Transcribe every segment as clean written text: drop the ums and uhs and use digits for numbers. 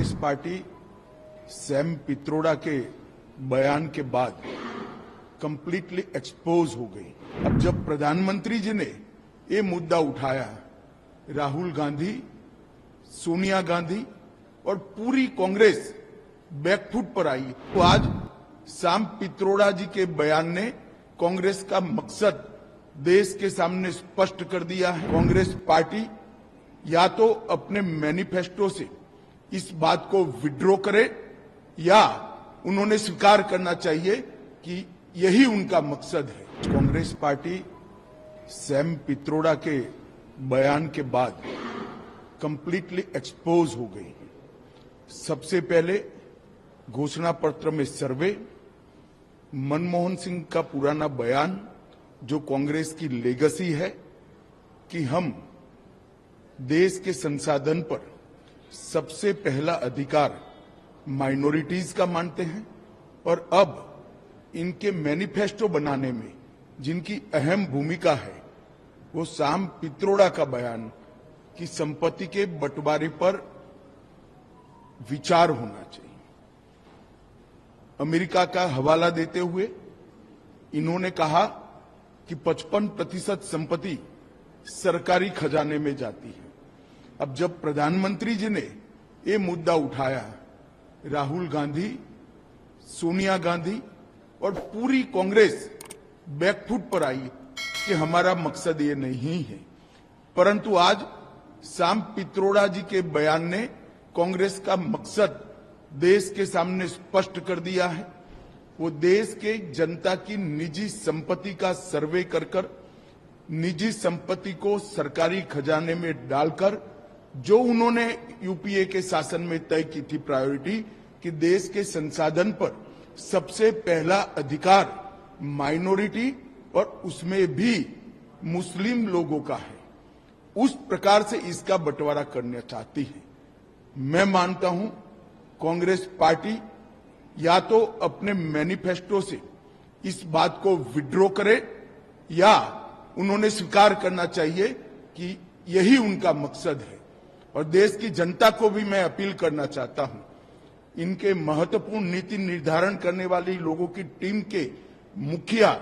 Congress party Sam पित्रोड़ा के बयान के बाद कंप्लीटली एक्सपोज हो गई। अब जब प्रधानमंत्री जी ने ये मुद्दा उठाया, राहुल गांधी, सोनिया गांधी और पूरी कांग्रेस बैकफुट पर आई। तो आज सैम पित्रोड़ा जी के बयान ने कांग्रेस का मकसद देश के सामने स्पष्ट कर दिया है। कांग्रेस पार्टी या तो अपने मैनिफेस्टो से इस बात को विड्रॉ करे या उन्होंने स्वीकार करना चाहिए कि यही उनका मकसद है। कांग्रेस पार्टी सैम पित्रोड़ा के बयान के बाद कंप्लीटली एक्सपोज हो गई। सबसे पहले घोषणा पत्र में सर्वे, मनमोहन सिंह का पुराना बयान जो कांग्रेस की लेगेसी है कि हम देश के संसाधन पर सबसे पहला अधिकार माइनॉरिटीज का मानते हैं, और अब इनके मैनिफेस्टो बनाने में जिनकी अहम भूमिका है वो सैम पित्रोड़ा का बयान कि संपत्ति के बंटवारे पर विचार होना चाहिए। अमेरिका का हवाला देते हुए इन्होंने कहा कि 55% संपत्ति सरकारी खजाने में जाती है। अब जब प्रधानमंत्री जी ने ये मुद्दा उठाया, राहुल गांधी, सोनिया गांधी और पूरी कांग्रेस बैकफुट पर आई कि हमारा मकसद ये नहीं है। परंतु आज सैम पित्रोड़ा जी के बयान ने कांग्रेस का मकसद देश के सामने स्पष्ट कर दिया है। वो देश के जनता की निजी संपत्ति का सर्वे कर निजी संपत्ति को सरकारी खजाने में डालकर जो उन्होंने यूपीए के शासन में तय की थी प्रायोरिटी कि देश के संसाधन पर सबसे पहला अधिकार माइनॉरिटी और उसमें भी मुस्लिम लोगों का है, उस प्रकार से इसका बंटवारा करना चाहती है। मैं मानता हूं कांग्रेस पार्टी या तो अपने मैनिफेस्टो से इस बात को विड्रॉ करे या उन्होंने स्वीकार करना चाहिए कि यही उनका मकसद है। और देश की जनता को भी मैं अपील करना चाहता हूं, इनके महत्वपूर्ण नीति निर्धारण करने वाली लोगों की टीम के मुखिया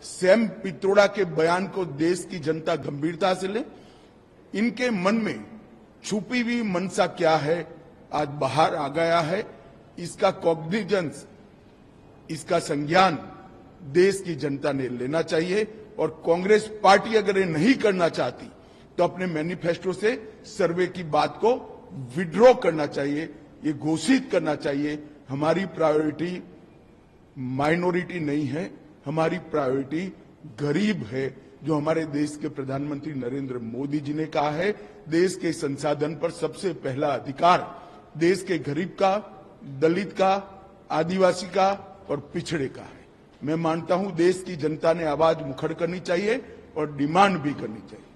सैम पित्रोड़ा के बयान को देश की जनता गंभीरता से ले। इनके मन में छुपी हुई मनसा क्या है आज बाहर आ गया है। इसका कॉग्निजेंस, इसका संज्ञान देश की जनता ने लेना चाहिए। और कांग्रेस पार्टी अगर ये नहीं करना चाहती तो अपने मैनिफेस्टो से सर्वे की बात को विड्रॉ करना चाहिए, ये घोषित करना चाहिए हमारी प्रायोरिटी माइनॉरिटी नहीं है, हमारी प्रायोरिटी गरीब है, जो हमारे देश के प्रधानमंत्री नरेंद्र मोदी जी ने कहा है देश के संसाधन पर सबसे पहला अधिकार देश के गरीब का, दलित का, आदिवासी का और पिछड़े का है। मैं मानता हूं देश की जनता ने आवाज मुखर करनी चाहिए और डिमांड भी करनी चाहिए।